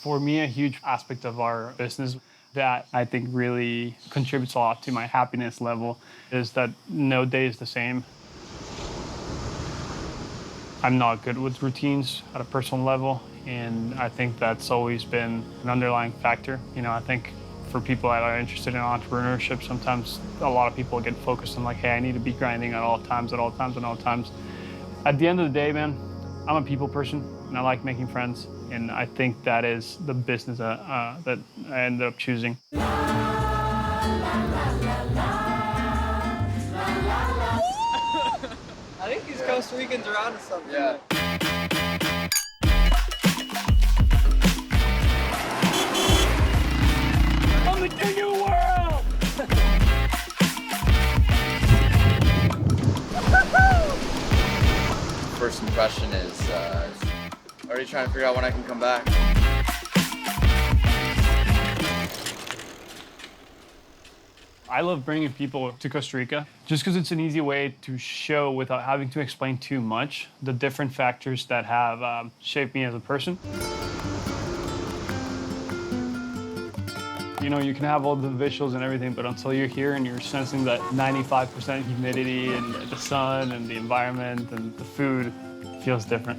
For me, a huge aspect of our business that I think really contributes a lot to my happiness level is that no day is the same. I'm not good with routines at a personal level, and I think that's always been an underlying factor. I think for people that are interested in entrepreneurship, sometimes a lot of people get focused on like, hey, I need to be grinding at all times, at all times, at all times. At the end of the day, man, I'm a people person, and I like making friends, and I think that is the business that I ended up choosing. I think these Costa Ricans are onto something. Yeah. I'm the king of the world! First impression is already trying to figure out when I can come back. I love bringing people to Costa Rica just because it's an easy way to show without having to explain too much the different factors that have shaped me as a person. You can have all the visuals and everything, but until you're here and you're sensing that 95% humidity and the sun and the environment and the food, it feels different.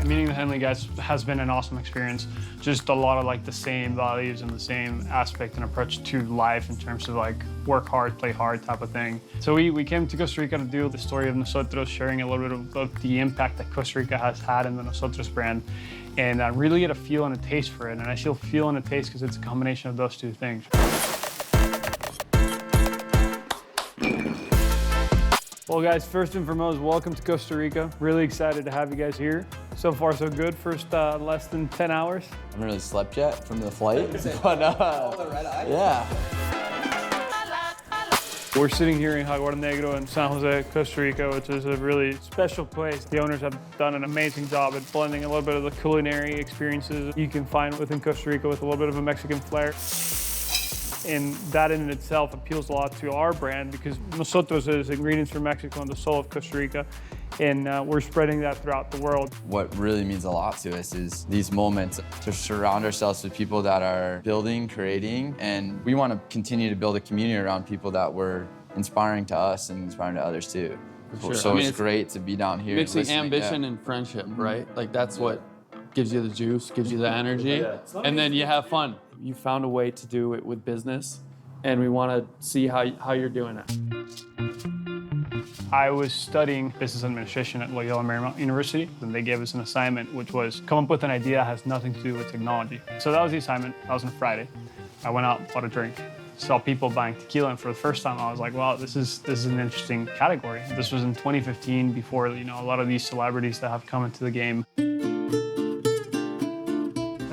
Meeting the HNLY guys has been an awesome experience. Just a lot of like the same values and the same aspect and approach to life in terms of like work hard, play hard type of thing. So we came to Costa Rica to do the story of Nosotros, sharing a little bit of the impact that Costa Rica has had in the Nosotros brand, and really get a feel and a taste for it. And I still feel and a taste because it's a combination of those two things. Well, guys, first and foremost, welcome to Costa Rica. Really excited to have you guys here. So far, so good. First less than 10 hours. I haven't really slept yet from the flight, but yeah. We're sitting here in Jaguar Negro in San Jose, Costa Rica, which is a really special place. The owners have done an amazing job at blending a little bit of the culinary experiences you can find within Costa Rica with a little bit of a Mexican flair. And that in itself appeals a lot to our brand because Nosotros is ingredients from Mexico and the soul of Costa Rica. And we're spreading that throughout the world. What really means a lot to us is these moments to surround ourselves with people that are building, creating, and we want to continue to build a community around people that were inspiring to us and inspiring to others too. Sure. So it's great to be down here. Mixing listening, ambition and friendship, right? Like that's what gives you the juice, gives you the energy, and then you have fun. You found a way to do it with business, and we want to see how you're doing it. I was studying business administration at Loyola Marymount University, and they gave us an assignment, which was come up with an idea that has nothing to do with technology. So that was the assignment. That was on Friday. I went out, bought a drink, saw people buying tequila, and for the first time, I was like, wow, this is an interesting category. This was in 2015, before a lot of these celebrities that have come into the game.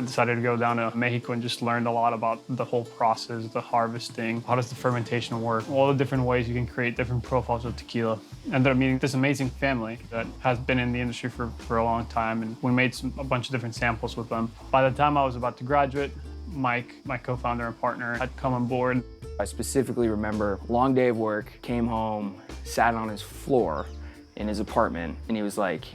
Decided to go down to Mexico and just learned a lot about the whole process, the harvesting, how does the fermentation work, all the different ways you can create different profiles of tequila. Ended up meeting this amazing family that has been in the industry for a long time, and we made a bunch of different samples with them. By the time I was about to graduate, Mike, my co-founder and partner, had come on board. I specifically remember long day of work, came home, sat on his floor in his apartment, and he was like,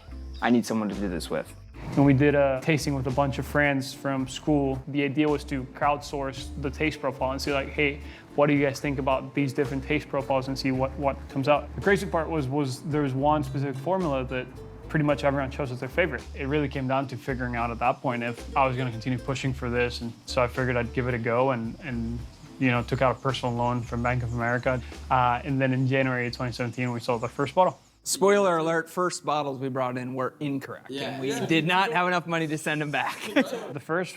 I need someone to do this with. And we did a tasting with a bunch of friends from school. The idea was to crowdsource the taste profile and see like, hey, what do you guys think about these different taste profiles and see what comes out. The crazy part was there was one specific formula that pretty much everyone chose as their favorite. It really came down to figuring out at that point if I was gonna continue pushing for this. And so I figured I'd give it a go and took out a personal loan from Bank of America. And then in January 2017, we sold our first bottle. Spoiler alert, first bottles we brought in were incorrect. And we did not have enough money to send them back. The first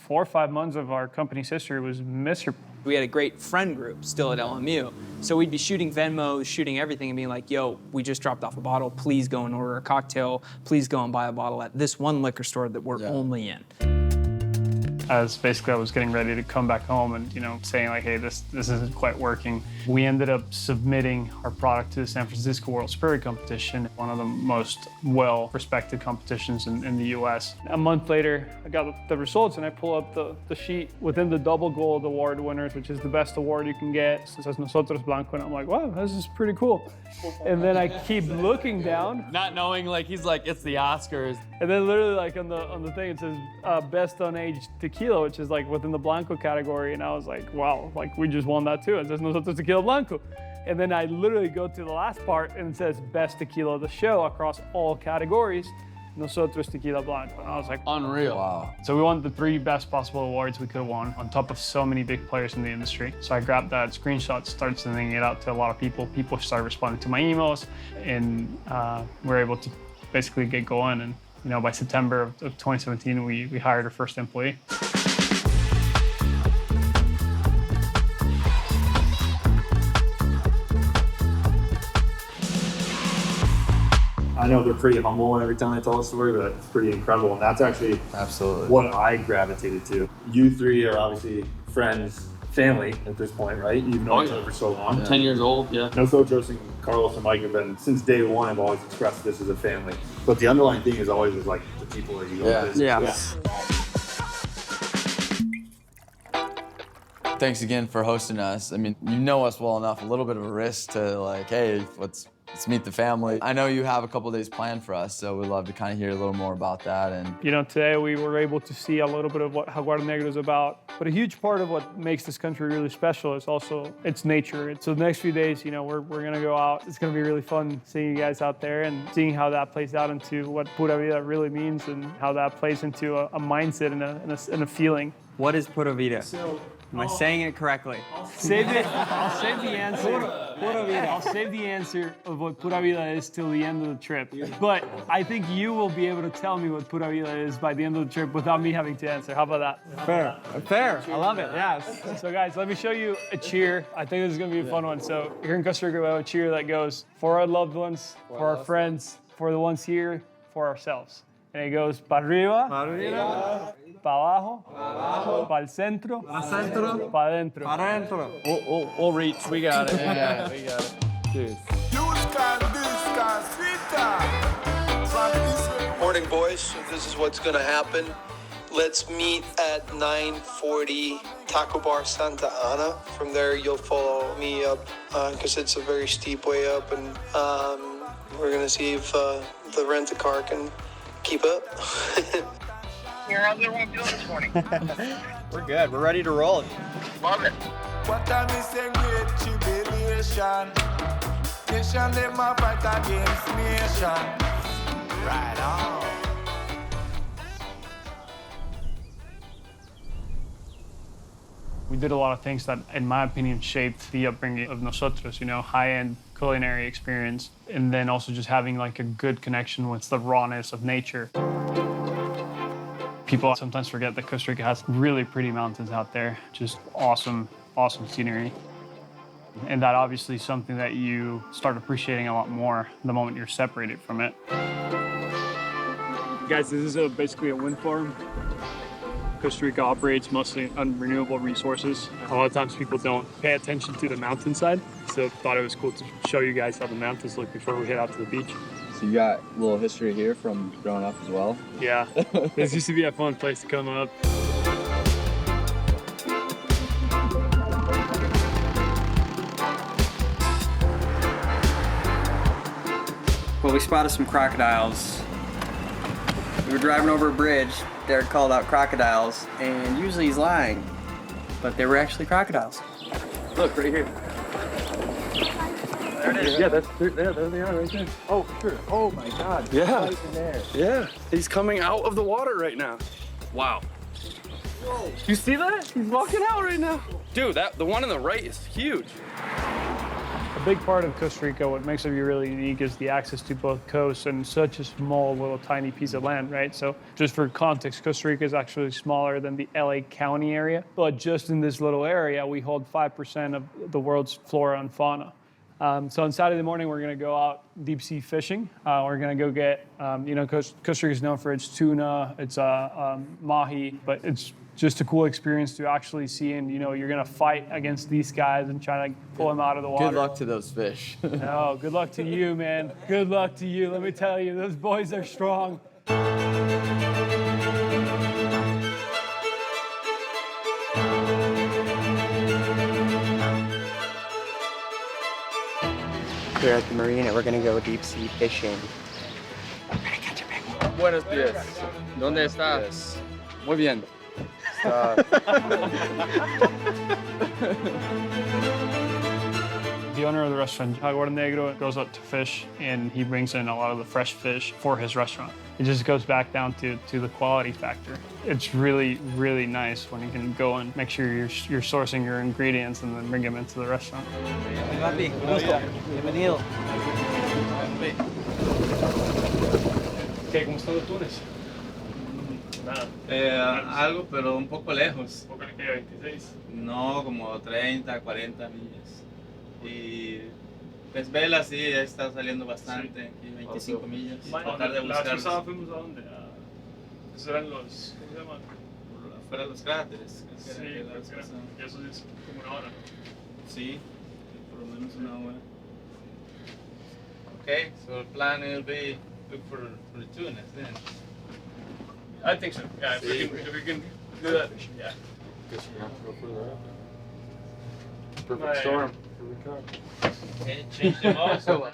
4 or 5 months of our company's history was miserable. We had a great friend group still at LMU. So we'd be shooting Venmos, shooting everything and being like, yo, we just dropped off a bottle. Please go and order a cocktail. Please go and buy a bottle at this one liquor store that we're only in. as basically I was getting ready to come back home and, saying like, hey, this isn't quite working. We ended up submitting our product to the San Francisco World Spirit Competition, one of the most well-respected competitions in the US. A month later, I got the results and I pull up the sheet within the double gold award winners, which is the best award you can get. It says Nosotros Blanco, and I'm like, wow, this is pretty cool. And then I keep looking down. Not knowing, like, he's like, it's the Oscars. And then literally like on the thing, it says best unaged tequila, which is like within the Blanco category. And I was like, wow, like we just won that too. It says Nosotros Tequila Blanco. And then I literally go to the last part and it says best tequila of the show across all categories, Nosotros Tequila Blanco. And I was like, Unreal. Wow. so we won the 3 best possible awards we could have won on top of so many big players in the industry. So I grabbed that screenshot, started sending it out to a lot of people. People started responding to my emails, and we were able to basically get going. And by September of 2017, we hired our first employee. I know they're pretty humble every time they tell a story, but it's pretty incredible. And that's actually Absolutely. what I gravitated to. You three are obviously friends, family at this point, right? You've known each other for so long. 10 years old, yeah. Nosotros and Carlos and Mike have been, since day one, have always expressed this as a family. But the underlying thing is always like the people that you go Yeah. visit. Yeah. Thanks again for hosting us. I mean, you know us well enough, a little bit of a risk to like, hey, let's meet the family. I know you have a couple days planned for us, so we'd love to kind of hear a little more about that. And Today we were able to see a little bit of what Jaguar Negro is about. But a huge part of what makes this country really special is also its nature. So the next few days, we're gonna go out. It's gonna be really fun seeing you guys out there and seeing how that plays out into what Pura Vida really means and how that plays into a mindset and a feeling. What is Pura Vida? Am I saying it correctly? I'll save the answer. Pura Vida. I'll save the answer of what Pura Vida is till the end of the trip. But I think you will be able to tell me what Pura Vida is by the end of the trip without me having to answer. How about that? Fair. I love it. Yes. So guys, let me show you a cheer. I think this is gonna be a fun one. So here in Costa Rica, we have a cheer that goes for our loved ones, for our friends, for the ones here, for ourselves. And it goes para arriba, para abajo, para el centro, para adentro. We'll reach. We got it. Yeah, we got it. Cheers. Morning, boys. This is what's gonna happen. Let's meet at 9:40 Taco Bar Santa Ana. From there, you'll follow me up because it's a very steep way up, and we're gonna see if the rent-a-car can keep up. How's everyone feeling this morning? We're good. We're ready to roll. Love it. What time is a great jubilation? Nation them a fight against nation. Right on. We did a lot of things that, in my opinion, shaped the upbringing of Nosotros, high-end culinary experience, and then also just having like a good connection with the rawness of nature. People sometimes forget that Costa Rica has really pretty mountains out there, just awesome, awesome scenery. And that obviously is something that you start appreciating a lot more the moment you're separated from it. Guys, this is basically a wind farm. Costa Rica operates mostly on renewable resources. A lot of times people don't pay attention to the mountainside, so thought it was cool to show you guys how the mountains look before we head out to the beach. So you got a little history here from growing up as well? Yeah, this used to be a fun place to come up. Well, we spotted some crocodiles. We were driving over a bridge. Derek called out crocodiles, and usually he's lying, but they were actually crocodiles. Look, right here. There it is. Yeah, there they are right there. Oh, sure. Oh my God. Yeah. Right in there. Yeah. He's coming out of the water right now. Wow. You see that? He's walking out right now. Dude, the one on the right is huge. A big part of Costa Rica, what makes it really unique is the access to both coasts and such a small little tiny piece of land, right? So just for context, Costa Rica is actually smaller than the LA County area, but just in this little area, we hold 5% of the world's flora and fauna. So on Saturday morning, we're gonna go out deep sea fishing. We're gonna go get, Costa Rica is known for its tuna, its mahi, but it's just a cool experience to actually seeing, you know, you're gonna fight against these guys and try to pull them out of the water. Good luck to those fish. Oh, good luck to you, man. Good luck to you. Let me tell you, those boys are strong. We're at the marina. We're gonna go deep sea fishing. Buenos días. ¿Dónde estás? Muy bien. The owner of the restaurant, Jaguar Negro, goes out to fish, and he brings in a lot of the fresh fish for his restaurant. It just goes back down to the quality factor. It's really, really nice when you can go and make sure you're sourcing your ingredients and then bring them into the restaurant. Bienvenido. ¿Qué? ¿Cómo están los túneles? Nada. Algo, pero un poco lejos. ¿Poco le queda? 26. No, como 30, 40 millas. Y pues vela sí, ya está saliendo bastante, aquí 25 millas. Tratar de La vez buscarlos. pasada fuimos a dónde? Esos eran los, ¿cómo se llaman? Afuera de los cráteres. Sí, eso es como una hora. Sí, por lo menos una hora. Okay, so the plan will be look for the tunas then. I think so. Yeah, if we can do that, yeah. Perfect storm. Here we come. Okay, change them also.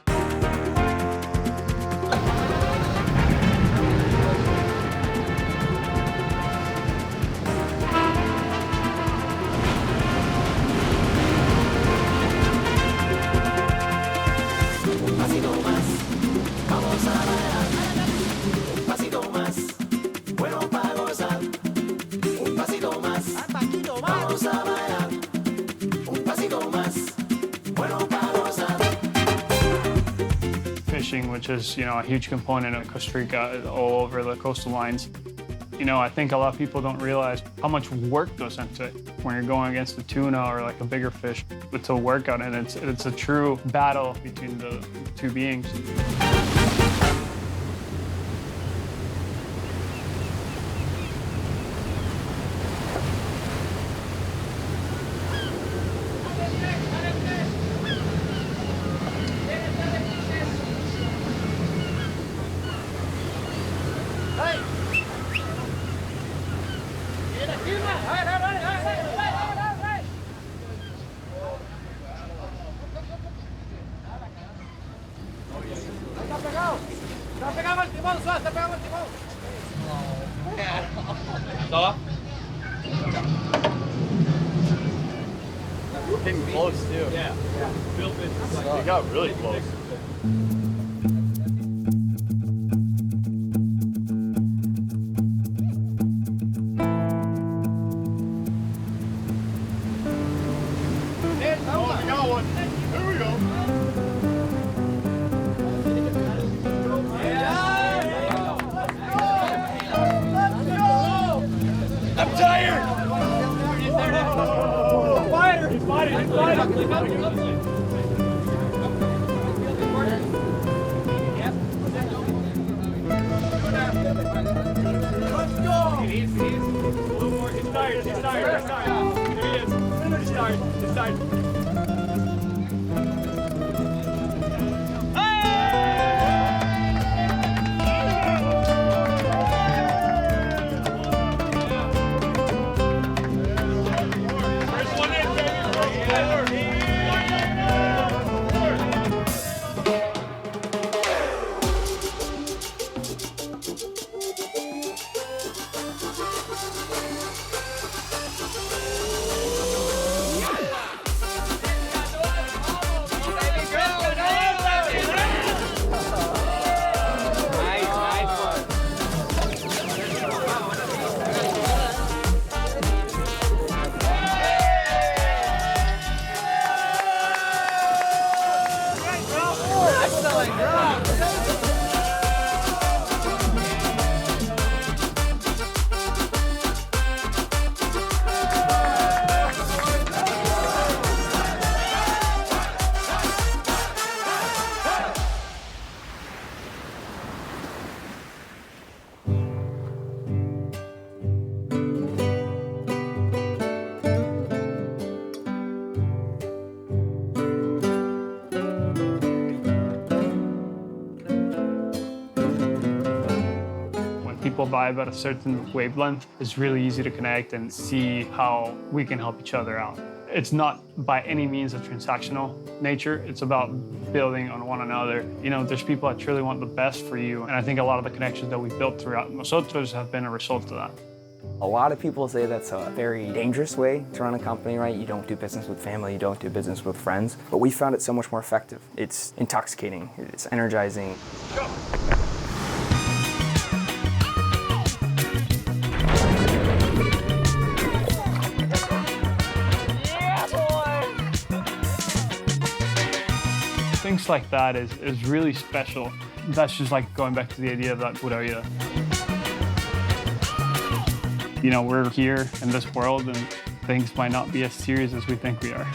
Fishing, which is, you know, a huge component of Costa Rica, all over the coastal lines. You know, I think a lot of people don't realize how much work goes into it when you're going against a tuna or like a bigger fish. It's a workout, and it's a true battle between the two beings. Getting close too. Yeah. It got really close. people vibe at a certain wavelength, it's really easy to connect and see how we can help each other out. It's not by any means a transactional nature. It's about building on one another. You know, there's people that truly want the best for you. And I think a lot of the connections that we've built throughout Nosotros have been a result of that. A lot of people say that's a very dangerous way to run a company, right? You don't do business with family, you don't do business with friends. But we found it so much more effective. It's intoxicating, it's energizing. Go. Things like that is really special. That's just like going back to the idea of that Pura Vida. You know, we're here in this world and things might not be as serious as we think we are.